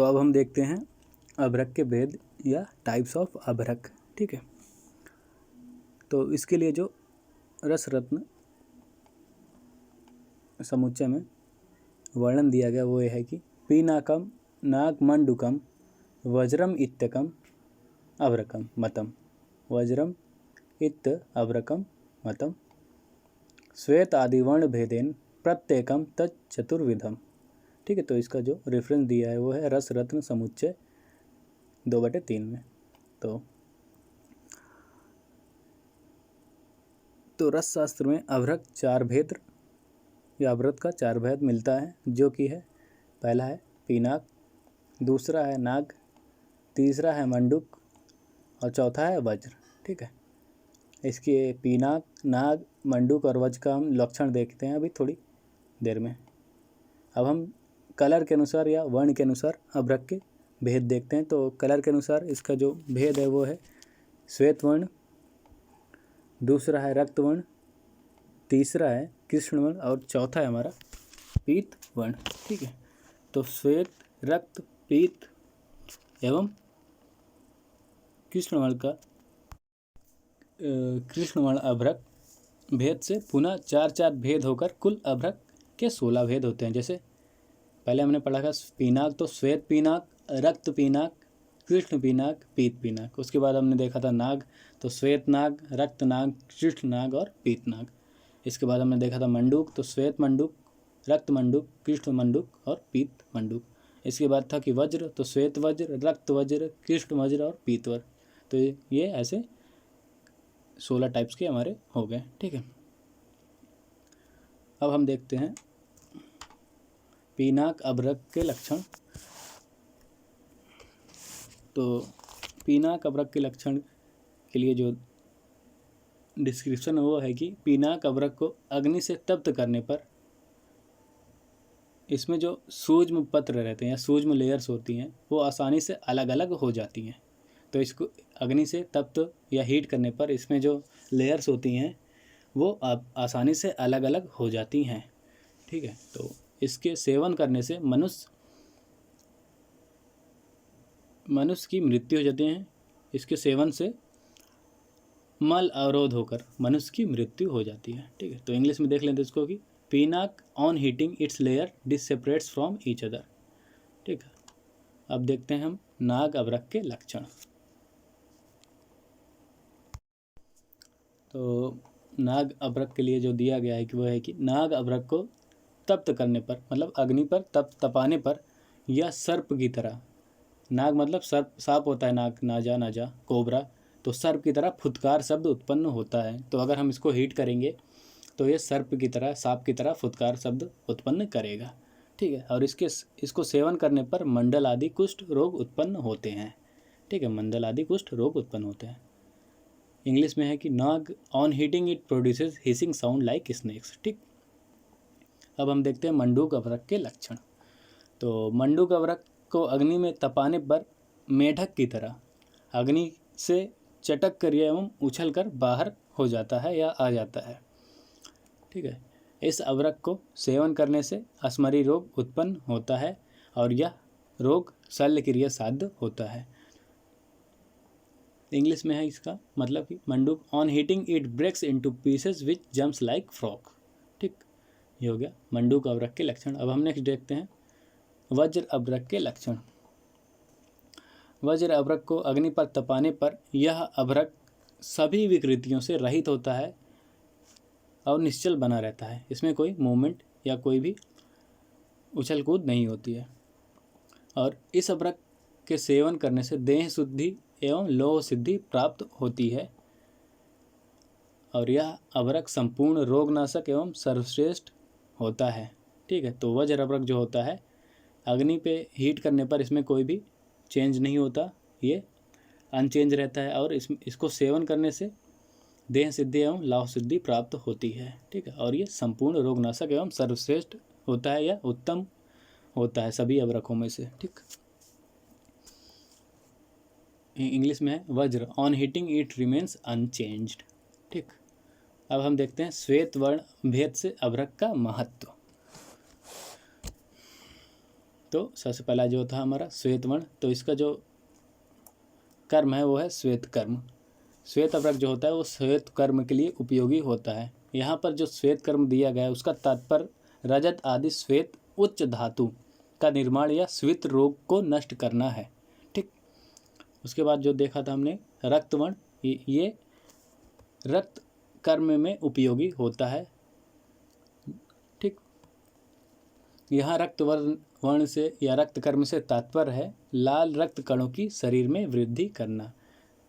अब हम देखते हैं अभ्रक के भेद या टाइप्स ऑफ अभ्रक। ठीक है, तो इसके लिए जो रस रत्न समुच्चय में वर्णन दिया गया वो ये है कि पीनाकम नागमंडुकम वज्रम इत्यकम अभ्रकम मतम वज्रम इत्य अभ्रकम मतम श्वेत आदि वर्ण भेदेन प्रत्येकम तत्चतुर्विधम। ठीक है, तो इसका जो रेफरेंस दिया है वो है रस रत्न समुच्चय 2/3 में। तो रस शास्त्र में अभ्रक 4 भेद या अभ्रक का 4 भेद मिलता है, जो कि है पहला है पीनाक, दूसरा है नाग, तीसरा है मंडूक और चौथा है वज्र। ठीक है, इसके पीनाक, नाग, मंडूक और वज्र का हम लक्षण देखते हैं अभी थोड़ी देर में। अब हम कलर के अनुसार या वर्ण के अनुसार अभ्रक के भेद देखते हैं। तो कलर के अनुसार इसका जो भेद है वो है श्वेत वर्ण, दूसरा है रक्त वर्ण, तीसरा है कृष्ण वर्ण और चौथा है हमारा पीत वर्ण। ठीक है, तो श्वेत, रक्त, पीत एवं कृष्ण वर्ण का कृष्ण वर्ण अभ्रक भेद से पुनः 4 भेद होकर कुल अभ्रक के 16 भेद होते हैं। जैसे पहले हमने पढ़ा था पीनाक, तो श्वेत पीनाक, रक्त पीनाक, कृष्ण पीनाक, पीत पीनाक। उसके बाद हमने देखा था नाग, तो श्वेत नाग, रक्त नाग, कृष्ण नाग और पीत नाग। इसके बाद हमने देखा था मंडूक, तो श्वेत मंडूक, रक्त मंडूक, कृष्ण मंडूक और पीत मंडूक। इसके बाद था कि वज्र, तो श्वेत वज्र, रक्त वज्र, कृष्ण वज्र और पीत वज्र। तो ये ऐसे 16 टाइप्स के हमारे हो गए। ठीक है, अब हम देखते हैं पीनाक अभ्रक के लक्षण। तो पीनाक अभ्रक के लक्षण के लिए जो डिस्क्रिप्शन वो है कि पीनाक अभ्रक को अग्नि से तप्त करने पर इसमें जो सूक्ष्म पत्र रहते हैं या सूक्ष्म लेयर्स होती हैं वो आसानी से अलग अलग हो जाती हैं। तो इसको अग्नि से तप्त या हीट करने पर इसमें जो लेयर्स होती हैं वो आसानी से अलग अलग हो जाती हैं। ठीक है, तो इसके सेवन करने से मनुष्य की मृत्यु हो जाती है। इसके सेवन से मल अवरोध होकर मनुष्य की मृत्यु हो जाती है। ठीक है, तो इंग्लिश में देख लेते हैं इसको कि पीनाक on heating its layer separates from each other. ठीक है, अब देखते हैं हम नाग अभ्रक के लक्षण। तो नाग अभ्रक के लिए जो दिया गया है कि वह है कि नाग अभ्रक को तप्त करने पर, मतलब अग्नि पर तपाने पर यह सर्प की तरह, नाग मतलब सर्प, सांप होता है नाग, नाजा कोबरा, तो सर्प की तरह फुतकार शब्द उत्पन्न होता है। तो अगर हम इसको हीट करेंगे तो ये सर्प की तरह, सांप की तरह फुतकार शब्द उत्पन्न करेगा। ठीक है, और इसको सेवन करने पर मंडल आदि कुष्ठ रोग उत्पन्न होते हैं। ठीक है, मंडल आदि कुष्ठ रोग उत्पन्न होते हैं। इंग्लिश में है कि नाग on heating it produces hissing sound like snakes. ठीक, अब हम देखते हैं मंडूक अभ्रक के लक्षण। तो मंडूक अभ्रक को अग्नि में तपाने पर मेढक की तरह अग्नि से चटक कर एवं उछल कर बाहर हो जाता है या आ जाता है। ठीक है, इस अभ्रक को सेवन करने से अश्मरी रोग उत्पन्न होता है और यह रोग शल्य क्रिया साध्य होता है। इंग्लिश में है इसका मतलब कि मंडूक on heating it breaks into pieces which jumps like frog. ठीक, ये हो गया मंडूक अभ्रक के लक्षण। अब हम नेक्स्ट देखते हैं वज्र अभ्रक के लक्षण। वज्र अभ्रक को अग्नि पर तपाने पर यह अभ्रक सभी विकृतियों से रहित होता है और निश्चल बना रहता है। इसमें कोई मूवमेंट या कोई भी उछल कूद नहीं होती है। और इस अभ्रक के सेवन करने से देह शुद्धि एवं लौह सिद्धि प्राप्त होती है और यह अभ्रक संपूर्ण रोगनाशक एवं सर्वश्रेष्ठ होता है। ठीक है, तो वज्र अभ्रक जो होता है अग्नि पे हीट करने पर इसमें कोई भी चेंज नहीं होता, ये अनचेंज रहता है और इसको सेवन करने से देह सिद्धि एवं लौह सिद्धि प्राप्त होती है। ठीक है, और ये संपूर्ण रोगनाशक एवं सर्वश्रेष्ठ होता है या उत्तम होता है सभी अभ्रकों में से। ठीक, इंग्लिश में है वज्र on heating it remains unchanged. ठीक, अब हम देखते हैं श्वेत वर्ण भेद से अभ्रक का महत्व। तो सबसे पहला जो था हमारा श्वेत वर्ण, तो इसका जो कर्म है वो है श्वेत कर्म। श्वेत अभ्रक जो होता है वो श्वेत कर्म के लिए उपयोगी होता है। यहाँ पर जो श्वेत कर्म दिया गया है उसका तात्पर्य रजत आदि श्वेत उच्च धातु का निर्माण या श्वेत रोग को नष्ट करना है। ठीक, उसके बाद जो देखा था हमने रक्तवर्ण, ये रक्त कर्म में उपयोगी होता है। ठीक, यहाँ रक्त वर्ण से या रक्त कर्म से तात्पर्य है लाल रक्त कणों की शरीर में वृद्धि करना,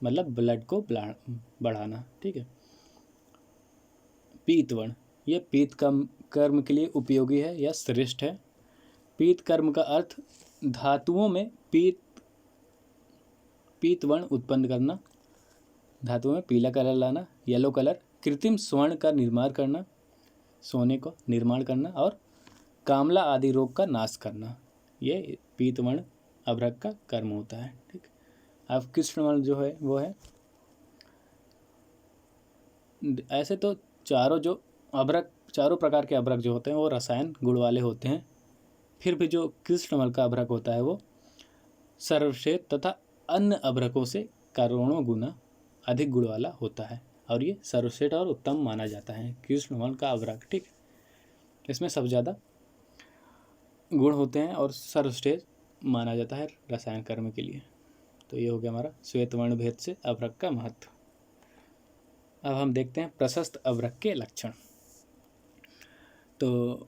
मतलब ब्लड को बढ़ाना। ठीक है। पीत वर्ण, यह पीत कर्म के लिए उपयोगी है या श्रेष्ठ है। पीत कर्म का अर्थ धातुओं में पीत वर्ण उत्पन्न करना, धातुओं में पीला कलर लाना, येलो कलर, कृत्रिम स्वर्ण का निर्माण करना, सोने को निर्माण करना, और कामला आदि रोग का नाश करना, ये पीत वर्ण अभ्रक का कर्म होता है। ठीक, अब कृष्ण वर्ण जो है वो है, ऐसे तो चारों प्रकार के अभ्रक जो होते हैं वो रसायन गुण वाले होते हैं, फिर भी जो कृष्ण वर्ण का अभ्रक होता है वो सर्वश्रेष्ठ तथा अन्य अभ्रकों से करोड़ों गुना अधिक गुण वाला होता है, और ये सर्वश्रेष्ठ और उत्तम माना जाता है कृष्ण वर्ण का अभ्रक। ठीक, इसमें सब ज़्यादा गुण होते हैं और सर्वश्रेष्ठ माना जाता है रसायन कर्म के लिए। तो ये हो गया हमारा श्वेत वर्ण भेद से अभ्रक का महत्व। अब हम देखते हैं प्रशस्त अभ्रक के लक्षण। तो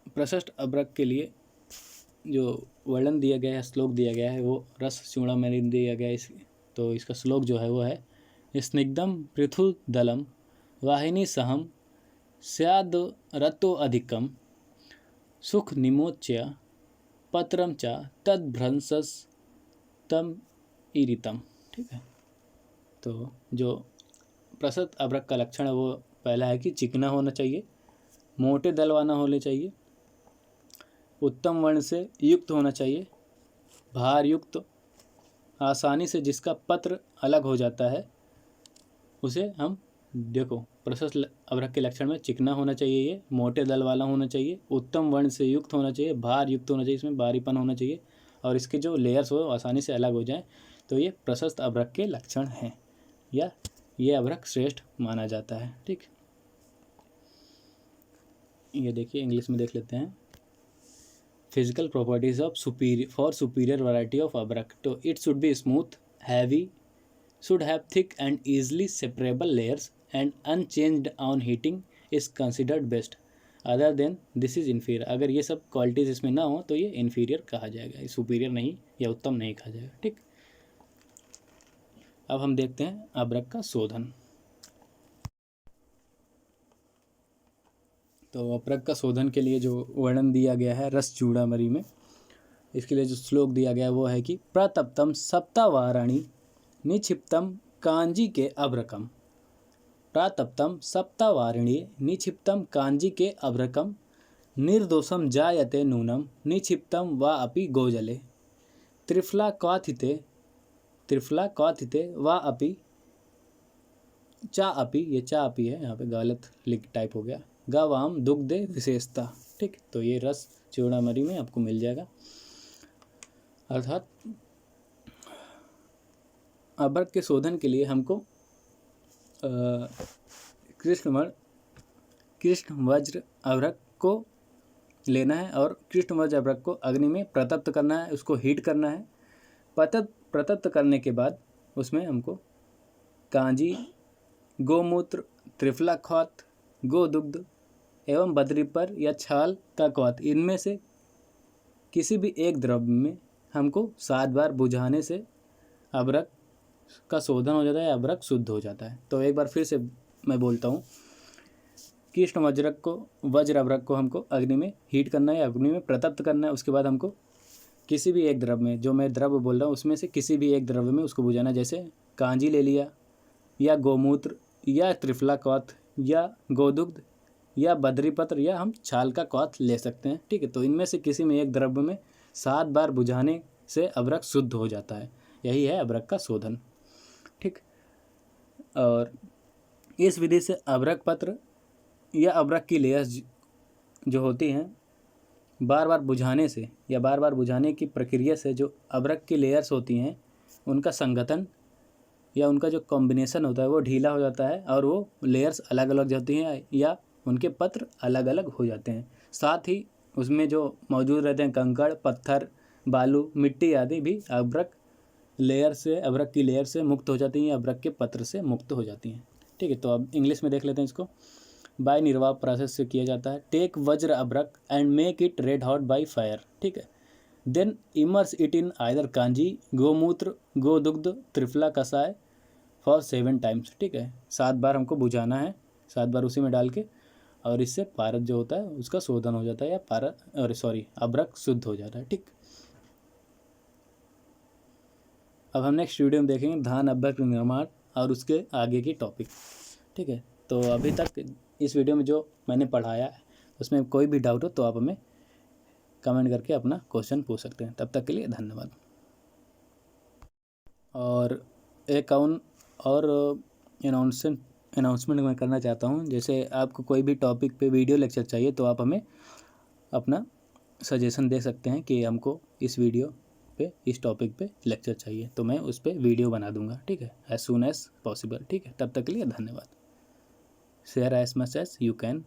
प्रशस्त अभ्रक के लिए जो वर्णन दिया गया है, श्लोक दिया गया है, वो रस चूड़ामणि दिया गया है। तो इसका श्लोक जो है वो है, स्निग्धम पृथुदलम वाहिनी सहम स्याद रतो अधिकम सुख निमोच्य पत्रम च तद्भ्रंसस तम ईरितम। ठीक है। तो जो प्रशस्त अभ्रक का लक्षण है वो पहला है कि चिकना होना चाहिए, मोटे दलवाना होने चाहिए, उत्तम वर्ण से युक्त होना चाहिए, भार युक्त, आसानी से जिसका पत्र अलग हो जाता है उसे हम देखो प्रशस्त अभ्रक के लक्षण में चिकना होना चाहिए, ये मोटे दल वाला होना चाहिए, उत्तम वर्ण से युक्त होना चाहिए, भार युक्त होना चाहिए, इसमें भारीपन होना चाहिए, और इसके जो लेयर्स हो आसानी से अलग हो जाएं। तो ये प्रशस्त अभ्रक के लक्षण हैं, या ये अभ्रक श्रेष्ठ माना जाता है। ठीक, ये देखिए इंग्लिश में देख लेते हैं। Physical properties of superior variety of अभ्रक, तो it should be smooth, heavy, should have thick and easily separable layers, and unchanged on heating is considered best, other than this is inferior। अगर ये सब qualities इसमें ना हो तो ये इन्फीरियर कहा जाएगा, सुपीरियर नहीं या उत्तम नहीं कहा जाएगा। ठीक, अब हम देखते हैं अभ्रक का शोधन। तो अभ्रक का शोधन के लिए जो वर्णन दिया गया है रस चूड़ामणि में, इसके लिए जो श्लोक दिया गया है वो है कि प्रतप्तम सप्तावाराणि निक्षिप्तम कांजी के अभ्रकम, प्रातप्तम सप्तावारिणी निक्षिप्तम कांजी के अभ्रकम, निर्दोषम जायते नूनम निक्षिप्तम वा अपि गोजले, त्रिफला क्वाथिते वा अपि चा अपि, ये चा अपि है यहाँ पे गलत लिख टाइप हो गया, गवाम दुग्धे विशेषता। ठीक, तो ये रस चूड़ामणि में आपको मिल जाएगा। अर्थात अभ्रक के शोधन के लिए हमको कृष्ण वज्र अभ्रक को लेना है, और कृष्ण वज्र अभ्रक को अग्नि में प्रतप्त करना है, उसको हीट करना है। प्रतप्त करने के बाद उसमें हमको कांजी, गोमूत्र, त्रिफला ख्वात, गोदुग्ध एवं बद्रीपर या छाल का क्वाथ, इनमें से किसी भी एक द्रव्य में हमको 7 बार बुझाने से अभ्रक का शोधन हो जाता है, अभ्रक शुद्ध हो जाता है। तो एक बार फिर से मैं बोलता हूँ, कृष्ण वज्र अभ्रक को हमको अग्नि में हीट करना है, अग्नि में प्रतप्त करना है। उसके बाद हमको किसी भी एक द्रव्य में, जो मैं द्रव्य बोल रहा हूँ उसमें से किसी भी एक द्रव्य में उसको बुझाना, जैसे कांजी ले लिया, या गोमूत्र, या त्रिफला क्वाथ, या गोदुग्ध, या बद्रीपत्र, या हम छाल का क्वाथ ले सकते हैं। ठीक है, तो इनमें से किसी में एक द्रव्य में 7 बार बुझाने से अभ्रक शुद्ध हो जाता है, यही है अभ्रक का शोधन। ठीक, और इस विधि से अभ्रक पत्र या अभ्रक की लेयर्स जो होती हैं बार बार बुझाने से या बार बार बुझाने की प्रक्रिया से जो अभ्रक की लेयर्स होती हैं उनका संगठन या उनका जो कॉम्बिनेशन होता है वो ढीला हो जाता है और वो लेयर्स अलग अलग होती हैं या उनके पत्र अलग अलग हो जाते हैं। साथ ही उसमें जो मौजूद रहते हैं कंकड़, पत्थर, बालू, मिट्टी आदि भी अभ्रक की लेयर से मुक्त हो जाती हैं या अभ्रक के पत्र से मुक्त हो जाती हैं। ठीक है, तो अब इंग्लिश में देख लेते हैं इसको। बाय निर्वाह प्रोसेस से किया जाता है। Take vajra abhrak and make it red hot by fire. ठीक है, then immerse it in either kanji, gomutra, godugdha, triphala कषाय फॉर 7 टाइम्स। ठीक है, 7 बार हमको बुझाना है, 7 बार उसी में डाल के, और इससे पारद जो होता है उसका शोधन हो जाता है या अभ्रक शुद्ध हो जाता है। ठीक, अब हम नेक्स्ट वीडियो में देखेंगे धान अभ्रक निर्माण और उसके आगे की टॉपिक। ठीक है, तो अभी तक इस वीडियो में जो मैंने पढ़ाया है उसमें कोई भी डाउट हो तो आप हमें कमेंट करके अपना क्वेश्चन पूछ सकते हैं। तब तक के लिए धन्यवाद। और एक और अनाउंसमेंट मैं करना चाहता हूँ। जैसे आपको कोई भी टॉपिक पे वीडियो लेक्चर चाहिए तो आप हमें अपना सजेशन दे सकते हैं कि हमको इस वीडियो पे इस टॉपिक पे लेक्चर चाहिए, तो मैं उस पर वीडियो बना दूंगा। ठीक है, एज सून एज पॉसिबल। ठीक है, तब तक के लिए धन्यवाद। Share as much as you can.